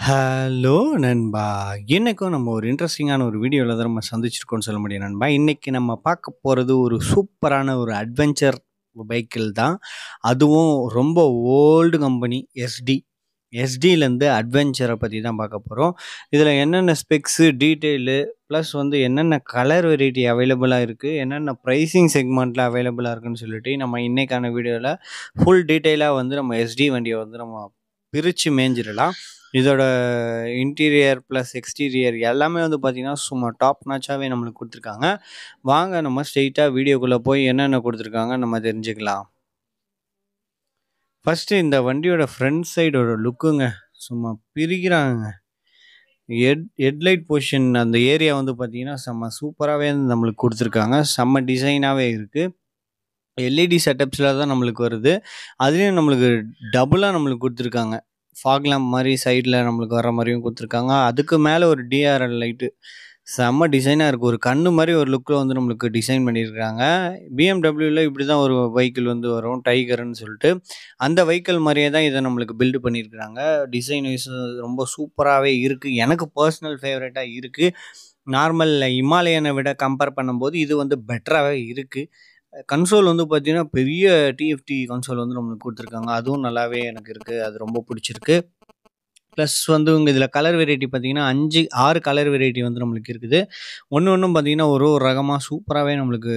Hello நண்பா! இன்னைக்கும் நம்ம ஒரு இன்ட்ரஸ்டிங்கான ஒரு வீடியோல தான் நம்ம சந்திச்சிருக்கோம்னு சொல்ல முடியும் நண்பா. இன்னைக்கு நம்ம பார்க்க போறது ஒரு சூப்பரான ஒரு அட்வென்ச்சர் வெஹிக்கிள் தான். அதுவும் ரொம்ப ஓல்டு கம்பெனி எஸ்டி. எஸ்டிலேருந்து அட்வென்ச்சர பத்தி தான் பார்க்க போறோம். இதில என்னென்ன ஸ்பெக்ஸு, டீட்டெயிலு ப்ளஸ் வந்து என்னென்ன கலர் வெரைட்டி அவைலபிளா இருக்கு, என்னென்ன பிரைசிங் செக்மெண்ட்ல அவைலபிளா இருக்குன்னு சொல்லிட்டு நம்ம இன்னைக்கான வீடியோல ஃபுல் டீட்டெயிலா வந்து நம்ம எஸ்டி வண்டிய வந்து நம்ம பிரிச்சு மேய்ஞ்சிடலாம். இதோட இன்டீரியர் ப்ளஸ் எக்ஸ்டீரியர் எல்லாமே வந்து பார்த்தீங்கன்னா, சும்மா டாப் நாச்சாவே நம்மளுக்கு குடுத்துருக்காங்க. வாங்க நம்ம ஸ்ட்ரெயிட்டா வீடியோக்குள்ள போய் என்னென்ன குடுத்துருக்காங்கன்னு நம்ம தெரிஞ்சுக்கலாம். ஃபர்ஸ்ட்டு இந்த வண்டியோட ஃப்ரண்ட் சைடோட லுக்குங்க. சும்மா பிரிக்கிறாங்கங்க. ஹெட்லைட் பொசிஷன் அந்த ஏரியா வந்து பார்த்தீங்கன்னா, செம்ம சூப்பராவே நம்மளுக்கு குடுத்துருக்காங்க. செம்ம டிசைனாவே இருக்கு. எல்இடி செட்டப்ஸ்ல தான் நம்மளுக்கு வருது. அதுலயும் நம்மளுக்கு டபுளா நம்மளுக்கு குடுத்துருக்காங்க. ஃபாக் லேம்ப் மாரி சைடுல நம்மளுக்கு வர மாரியும் குடுத்துருக்காங்க. அதுக்கு மேல ஒரு டிஆர்எல் லைட்டு. செம்ம டிசைனா இருக்கு. ஒரு கண்ணு மாரி ஒரு லுக்ல வந்து நம்மளுக்கு டிசைன் பண்ணியிருக்காங்க. பிஎம்டபிள்யூல இப்படி தான் ஒரு வெஹிக்கிள் வந்து வரும். டைகர்ன்னு சொல்லிட்டு. அந்த வெஹிக்கிள் மாரியே தான் இத நம்மளுக்கு பில்ட் பண்ணியிருக்காங்க. டிசைன் வைஸ் ரொம்ப சூப்பராவே இருக்கு. எனக்கு பர்சனல் ஃபேவரைட்டா இருக்கு. நார்மல் ஹிமாலயன விட கம்பேர் பண்ணும்போது இது வந்து பெட்டராவே இருக்கு. கன்சோல் வந்து பார்த்தீங்கன்னா, பெரிய டிஎஃப்டி கன்சோல் வந்து நம்மளுக்கு குடுத்துருக்காங்க. அதுவும் நல்லாவே எனக்கு இருக்கு. அது ரொம்ப புடிச்சிருக்கு. ப்ளஸ் வந்து உங்க இதில கலர் வெரைட்டி பார்த்தீங்கன்னா, 6 கலர் வெரைட்டி வந்து நம்மளுக்கு இருக்குது. ஒண்ணும் பார்த்தீங்கன்னா, ஒரு ஒரு ரகமா சூப்பராவே நம்மளுக்கு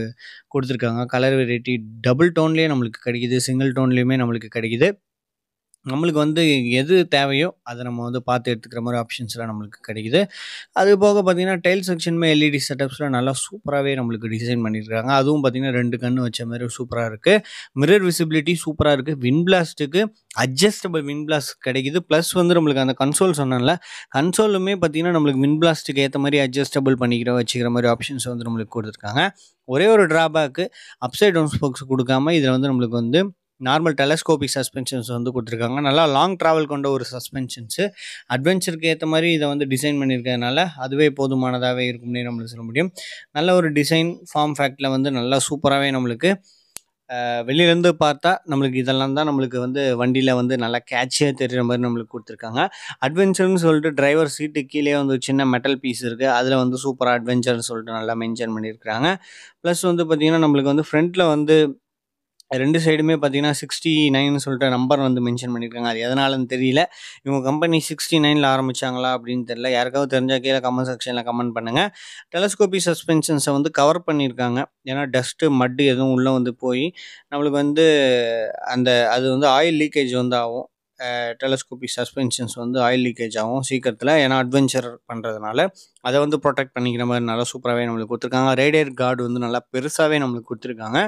குடுத்துருக்காங்க. கலர் வெரைட்டி டபுள் டோன்லேயே நம்மளுக்கு கிடைக்குது. சிங்கிள் டோன்லேயுமே நம்மளுக்கு கிடைக்குது. நம்மளுக்கு வந்து எது தேவையோ, அத நம்ம வந்து பார்த்து எடுத்துக்கிற மாரி ஆப்ஷன்ஸ்லாம் நம்மளுக்கு கிடைக்குது. அது போக பார்த்தீங்கன்னா, டெயில் செக்ஷனுமே எல்இடி செட்டப்ஸ்ல நல்லா சூப்பராவே நம்மளுக்கு டிசைன் பண்ணியிருக்காங்க. அதுவும் பார்த்தீங்கன்னா, 2 கண்ணு வச்ச மாரி சூப்பரா இருக்கு. மிரர் விசிபிலிட்டி சூப்பரா இருக்கு. விண்ட் பிளாஸ்ட்டுக்கு அட்ஜஸ்டபிள் விண்ட் பிளாஸ்ட் கிடைக்குது. ப்ளஸ் வந்து நம்மளுக்கு அந்த கன்சோல் சொன்னேன்ல, கன்சோலுமே பார்த்தீங்கன்னா, நம்மளுக்கு விண்ட் பிளாஸ்ட்டுக்கு ஏத்த மாரி அட்ஜஸ்டபிள் வச்சுக்கிற மாரி ஆப்ஷன்ஸ் வந்து நம்மளுக்கு குடுத்துருக்காங்க. ஒரே ஒரு டிராபேக்கு அப்சைட் டவுன் ஸ்போக்ஸ் குடுக்காம, இதில வந்து நம்மளுக்கு வந்து நார்மல் டெலஸ்கோபிக் சஸ்பென்ஷன்ஸ் வந்து குடுத்துருக்காங்க. நல்லா லாங் டிராவல் கொண்ட ஒரு சஸ்பென்ஷன்ஸு. அட்வென்ச்சருக்கு ஏத்த மாரி இத வந்து டிசைன் பண்ணியிருக்கிறதுனால, அதுவே போதுமானதாவே இருக்கும்னே நம்மளுக்கு சொல்ல முடியும். நல்ல ஒரு டிசைன் ஃபார்ம் ஃபேக்ட்ல வந்து நல்லா சூப்பராவே நம்மளுக்கு வெளியிலேருந்து பார்த்தா நம்மளுக்கு இதெல்லாம் தான் நம்மளுக்கு வந்து வண்டியில வந்து நல்லா கேட்சியா தெரியிற மாரி நம்மளுக்கு குடுத்துருக்காங்க. அட்வென்ச்சர்ன்னு சொல்லிட்டு டிரைவர் சீட்டுக்கு கீழயே வந்து ஒரு சின்ன மெட்டல் பீஸ் இருக்கு. அதில வந்து சூப்பரா அட்வென்ச்சர்ன்னு சொல்லிட்டு நல்லா மென்ஷன் பண்ணியிருக்காங்க. ப்ளஸ் வந்து பார்த்தீங்கன்னா, நம்மளுக்கு வந்து ஃப்ரண்ட்ல வந்து 2 சைடுமே பார்த்தீங்கன்னா, 69ன்னு சொல்லிட்டு நம்பர் வந்து மென்ஷன் பண்ணியிருக்காங்க. அது எதனாலன்னு தெரியல. இவங்க கம்பெனி 69ல ஆரம்பிச்சாங்களா அப்படின்னு தெரியல. யாருக்காவது தெரிஞ்சா கீழ கமெண்ட் செக்ஷன்ல கமெண்ட் பண்ணுங்க. டெலஸ்கோபிக் சஸ்பென்ஷன்ஸ வந்து கவர் பண்ணியிருக்காங்க. ஏன்னா டஸ்ட்டு, மட்டு எதுவும் உள்ள வந்து போய் நம்மளுக்கு வந்து அது வந்து ஆயில் லீக்கேஜ் வந்து ஆகும். டெலஸ்கோபிக் சஸ்பென்ஷன்ஸ் வந்து ஆயில் லீக்கேஜ் ஆகும் சீக்கிரத்தில. ஏன்னா அட்வென்ச்சர் பண்றதுனால. அத வந்து புரொடெக்ட் பண்ணிக்கிற மாரி நல்லா சூப்பராவே நம்மளுக்கு குடுத்துருக்காங்க. ரேடியேட் கார்டு வந்து நல்லா பெருசாவே நம்மளுக்கு குடுத்துருக்காங்க.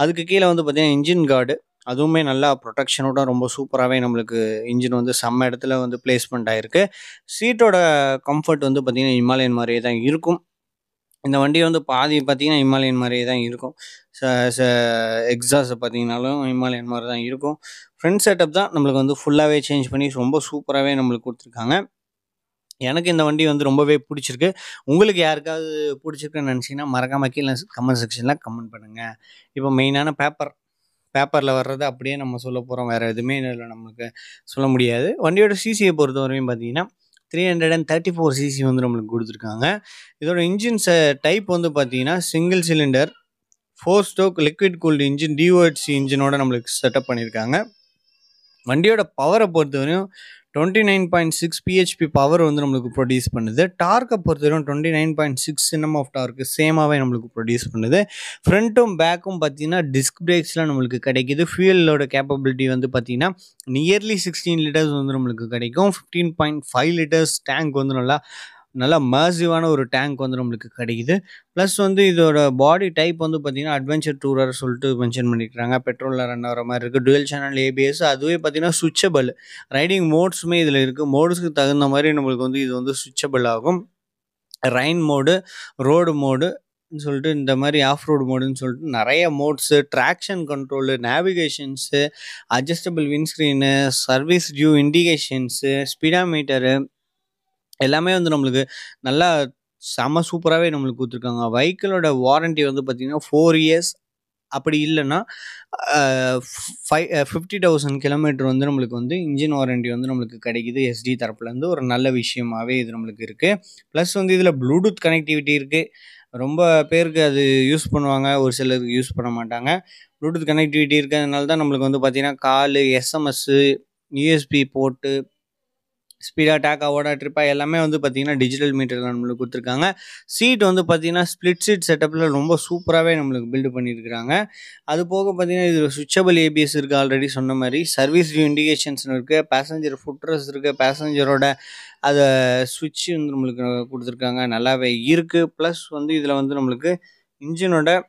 அதுக்கு கீழ வந்து பார்த்தீங்கன்னா, இன்ஜின் கார்டு அதுவுமே நல்லா புரொடெக்ஷனோட ரொம்ப சூப்பராவே நம்மளுக்கு இன்ஜின் வந்து செம்ம இடத்துல வந்து பிளேஸ்மெண்ட் ஆயிருக்கு. சீட்டோட கம்ஃபர்ட் வந்து பார்த்தீங்கன்னா, ஹிமாலயன் மாரியே தான் இருக்கும். இந்த வண்டி வந்து பாதி பார்த்தீங்கன்னா, ஹிமாலயன் மாரியே தான் இருக்கும். ச ச எக்ஸாஸ்ட் பார்த்தீங்கனாலும் ஹிமாலயன் மாரி தான் இருக்கும். ஃப்ரண்ட் செட்டப் தான் நம்மளுக்கு வந்து ஃபுல்லாவே சேஞ்ச் பண்ணி ரொம்ப சூப்பராவே நம்மளுக்கு குடுத்துருக்காங்க. எனக்கு இந்த வண்டி வந்து ரொம்பவே புடிச்சிருக்கு. உங்களுக்கு யாருக்காவது புடிச்சிருக்குன்னு நெனச்சீங்கன்னா, மறக்காம கீழ கமெண்ட் செக்ஷன்ல கமெண்ட் பண்ணுங்க. இப்போ மெயினான பேப்பர்ல வர்றத அப்படியே நம்ம சொல்ல போறோம். வேற எதுவுமே இதுல நமக்கு சொல்ல முடியாது. வண்டியோட சிசிய பொறுத்தவரையும் பார்த்தீங்கன்னா, 334 சிசி வந்து நம்மளுக்கு குடுத்துருக்காங்க. இதோட இன்ஜின் டைப் வந்து பார்த்தீங்கன்னா, single cylinder 4 stroke liquid cooled engine DOHC இன்ஜினோட நம்மளுக்கு செட்டப் பண்ணியிருக்காங்க. வண்டியோட பவர பொறுத்தவரையும் 29.6 பிஹெச்பி பவர் வந்து நம்மளுக்கு ப்ரொடியூஸ் பண்ணுது. டார்க்க பொறுத்தவரையும் 29.6 என்எம் ஆஃப் டார்க் சேமாவே நம்மளுக்கு ப்ரொடியூஸ் பண்ணுது. ஃப்ரண்ட்டும் பேக்கும் பார்த்தீங்கன்னா, டிஸ்க் பிரேக்ஸ்லாம் நம்மளுக்கு கிடைக்குது. ஃபியூயலோட கேப்பபிலிட்டி வந்து பார்த்தீங்கன்னா, நியர்லி 16 லிட்டர்ஸ் வந்து நம்மளுக்கு கிடைக்கும். 15.5 லிட்டர்ஸ் டேங்க் வந்து நல்லா நல்லா மேசிவான ஒரு டேங்க் வந்து நம்மளுக்கு கிடைக்குது. ப்ளஸ் வந்து இதோட பாடி டைப் வந்து பார்த்தீங்கன்னா, அட்வென்ச்சர் டூரர் சொல்லிட்டு மென்ஷன் பண்ணியிருக்காங்க. பெட்ரோல்ல ரன் ஆகுற மாரி இருக்கு. டூயல் சேனல் ஏபிஎஸ் அதுவே பார்த்தீங்கன்னா, ஸ்விட்சபிள் ரைடிங் மோட்ஸுமே இதில இருக்கு. மோட்ஸ்க்கு தகுந்த மாரி நம்மளுக்கு வந்து இது வந்து ஸ்விட்சபிள் ஆகும். ரெயின் மோடு, ரோடு மோடு சொல்லிட்டு இந்த மாரி ஆஃப் ரோட் மோடுன்னு சொல்லிட்டு நெறைய modes, traction control, navigations, adjustable windscreen, service due indications, speedometer எல்லாமே வந்து நம்மளுக்கு நல்லா செம்ம சூப்பராவே நம்மளுக்கு குடுத்துருக்காங்க. வெஹிக்கிளோட வாரண்டி வந்து பார்த்தீங்கன்னா, 4 இயர்ஸ் அப்படி இல்லைன்னா 50,000 கிலோமீட்டர் வந்து நம்மளுக்கு வந்து இன்ஜின் வாரண்டி வந்து நம்மளுக்கு கிடைக்குது எஸ்டி தரப்புலேருந்து. ஒரு நல்ல விஷயமாகவே இது நம்மளுக்கு இருக்குது. ப்ளஸ் வந்து இதில் ப்ளூடூத் கனெக்டிவிட்டி இருக்குது. ரொம்ப பேருக்கு அது யூஸ் பண்ணுவாங்க, ஒரு சிலருக்கு யூஸ் பண்ண மாட்டாங்க. ப்ளூடூத் கனெக்டிவிட்டி இருக்கிறதுனால தான் நம்மளுக்கு வந்து பார்த்திங்கன்னா கால், எஸ்எம்எஸ்ஸு, யூஎஸ்பி போர்ட்டு, ஸ்பீடாக டேக்காவோட ட்ரிப்பாக எல்லாமே வந்து பார்த்திங்கன்னா டிஜிட்டல் மீட்டரில் நம்மளுக்கு கொடுத்துருக்காங்க. சீட் வந்து பார்த்திங்கன்னா ஸ்ப்ளிட் சீட் செட்டப்பில் ரொம்ப சூப்பராகவே நம்மளுக்கு பில்டு பண்ணியிருக்கிறாங்க. அது போக பார்த்திங்கன்னா இது சுவிட்சபிள் ஏபிஎஸ் இருக்குது, ஆல்ரெடி சொன்ன மாதிரி. சர்வீஸ் வியூ இண்டிகேஷன்ஸ் இருக்குது, பேசஞ்சர் ஃபுட்ரெஸ் இருக்குது, பேசஞ்சரோட அதை சுவிட்ச் வந்து நம்மளுக்கு கொடுத்துருக்காங்க, நல்லாவே இருக்குது. ப்ளஸ் வந்து இதில் வந்து நம்மளுக்கு இன்ஜினோட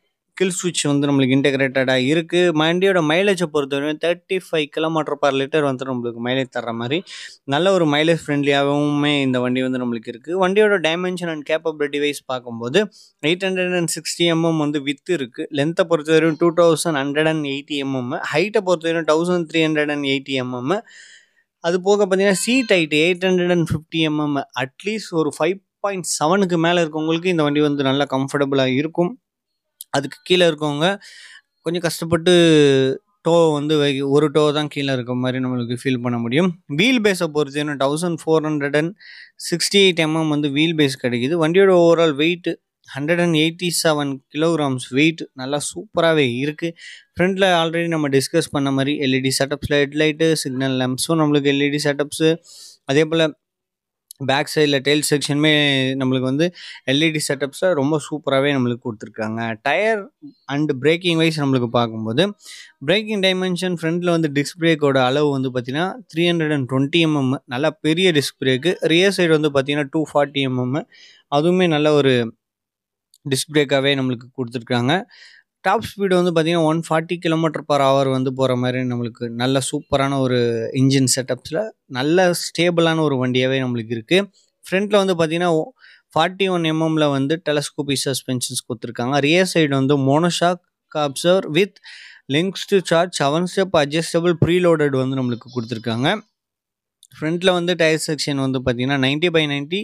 கில் சுவிட்ச் வந்து நம்மளுக்கு இன்டெகிரேட்டடாக இருக்குது. வண்டியோட மைலேஜை பொறுத்தவரைக்கும் 35 km/லிட்டர் வந்து நம்மளுக்கு மைலேஜ் தர்ற மாதிரி நல்ல ஒரு மைலேஜ் ஃப்ரெண்ட்லியாகவுமே இந்த வண்டி வந்து நம்மளுக்கு இருக்குது. வண்டியோட டைமென்ஷன் அண்ட் கேப்பபிலிட்டி வைஸ் பார்க்கும்போது 860 mm வந்து வித்து இருக்குது. லென்த்தை பொறுத்தவரைக்கும் 2180 mm, ஹைட்டை பொறுத்தவரைக்கும் 1380 mm. அது போக பார்த்தீங்கன்னா சீட் ஹைட் 850 mm. அட்லீஸ்ட் ஒரு 5.7க்கு மேலே இருக்கவங்களுக்கு இந்த வண்டி வந்து நல்லா கம்ஃபர்டபுளாக இருக்கும். அதுக்கு கீழே இருக்கவங்க கொஞ்சம் கஷ்டப்பட்டு டோ வந்து ஒரு டோ தான் கீழே இருக்க மாதிரி நம்மளுக்கு ஃபீல் பண்ண முடியும். வீல் பேஸை பொறுத்து 1468 mm வந்து வீல் பேஸ் கிடைக்குது. வண்டியோட ஓவரால் வெயிட் 187 kilograms வெயிட், நல்லா சூப்பராகவே இருக்குது. ஃப்ரண்ட்டில் ஆல்ரெடி நம்ம டிஸ்கஸ் பண்ண மாதிரி எல்இடி செட்டப்ஸில் ஹெட்லைட்டு, சிக்னல் லேம்ப்ஸும் நம்மளுக்கு எல்இடி செட்டப்ஸு. அதே போல் பேக் சைடில் டெயில் செக்ஷனுமே நம்மளுக்கு வந்து எல்இடி செட்டப்ஸில் ரொம்ப சூப்பராகவே நம்மளுக்கு கொடுத்துருக்காங்க. டயர் அண்டு பிரேக்கிங் வைஸ் நம்மளுக்கு பார்க்கும்போது பிரேக்கிங் டைமென்ஷன் ஃப்ரண்ட்டில் வந்து டிஸ்க் பிரேக்கோட அளவு வந்து பார்த்திங்கன்னா 320 mm, நல்லா பெரிய டிஸ்க் பிரேக்கு. ரியர் சைடு வந்து பார்த்திங்கன்னா 240 mm, அதுவுமே நல்ல ஒரு டிஸ்க் பிரேக்காகவே நம்மளுக்கு கொடுத்துருக்காங்க. டாப் ஸ்பீடு வந்து பார்த்திங்கன்னா 140 km/h வந்து போகிற மாதிரி நம்மளுக்கு நல்ல சூப்பரான ஒரு இன்ஜின் செட்டப்ஸில் நல்ல ஸ்டேபிளான ஒரு வண்டியாகவே நம்மளுக்கு இருக்குது. ஃப்ரண்ட்டில் வந்து பார்த்திங்கன்னா 41 mm வந்து டெலஸ்கோபி சஸ்பென்ஷன்ஸ் கொடுத்துருக்காங்க. ரியர் சைடு வந்து monoshock observer with links to charge 7 step adjustable preloaded வந்து நம்மளுக்கு கொடுத்துருக்காங்க. ஃப்ரண்ட்டில் வந்து டயர் செக்ஷன் வந்து பார்த்திங்கன்னா 90/90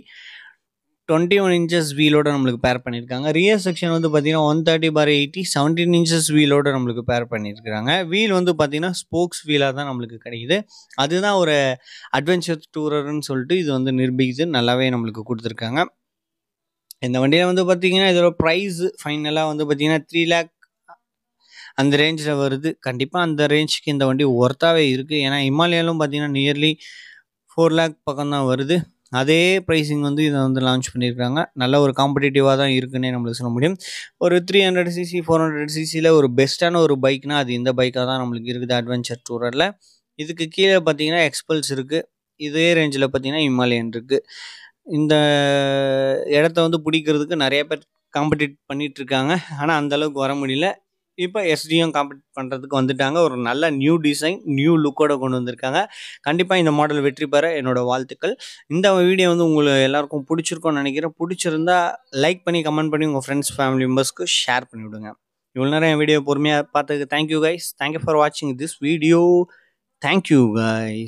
21 inches வீலோட நம்மளுக்கு பேர் பண்ணியிருக்காங்க. ரியர் செக்ஷன் வந்து பார்த்திங்கன்னா 130/80 17 inches வீலோட நம்மளுக்கு பேர் பண்ணியிருக்காங்க. வீல் வந்து பார்த்திங்கன்னா ஸ்போக்ஸ் வீலாக தான் நம்மளுக்கு கிடைக்குது. அதுதான் ஒரு அட்வென்ச்சர் டூரர்னு சொல்லிட்டு இது வந்து நிரூபிக்குது, நல்லாவே நம்மளுக்கு கொடுத்துருக்காங்க. இந்த வண்டியில் வந்து பார்த்திங்கன்னா இதோட ப்ரைஸ் ஃபைனலாக வந்து பார்த்திங்கன்னா 3 lakh அந்த ரேஞ்சில் வருது. கண்டிப்பாக அந்த ரேஞ்சுக்கு இந்த வண்டி ஒர்த்தாகவே இருக்குது. ஏன்னா ஹிமாலயாலும் பார்த்திங்கன்னா நியர்லி 4 lakh பக்கம் தான் வருது. அதே ப்ரைஸிங் வந்து இதை வந்து லான்ச் பண்ணியிருக்காங்க. நல்ல ஒரு காம்படிட்டிவாக தான் இருக்குன்னே நம்மளுக்கு சொல்ல முடியும். ஒரு 300cc 400ccயில் ஒரு பெஸ்ட்டான ஒரு பைக்னால் அது இந்த பைக்காக தான் நம்மளுக்கு இருக்குது அட்வென்ச்சர் டூரரில். இதுக்கு கீழே பார்த்திங்கன்னா எக்ஸ்பல்ஸ் இருக்குது. இதே ரேஞ்சில் பார்த்திங்கன்னா ஹிமாலயன் இருக்குது. இந்த இடத்த வந்து பிடிக்கிறதுக்கு நிறைய பேர் காம்படிட் பண்ணிகிட்ருக்காங்க. ஆனால் அந்தளவுக்கு வர முடியல. இப்போ எஸ்டியும் காம்பீட் பண்ணுறதுக்கு வந்துட்டாங்க. ஒரு நல்ல நியூ டிசைன், நியூ லுக்கோட கொண்டு வந்திருக்காங்க. கண்டிப்பாக இந்த மாடல் வெற்றி பெற என்னோட வாழ்த்துக்கள். இந்த வீடியோ வந்து உங்களுக்கு எல்லாருக்கும் பிடிச்சிருக்கும்னு நினைக்கிறேன். பிடிச்சிருந்தா லைக் பண்ணி, கமெண்ட் பண்ணி உங்கள் ஃப்ரெண்ட்ஸ், ஃபேமிலி மெம்பர்ஸ்க்கு ஷேர் பண்ணிவிடுங்க. இவ்வளோ நேரம் என் வீடியோ பொறுமையாக பார்த்ததுக்கு தேங்க்யூ கைஸ். தேங்க்யூ ஃபார் வாட்சிங் திஸ் வீடியோ. Thank you guys.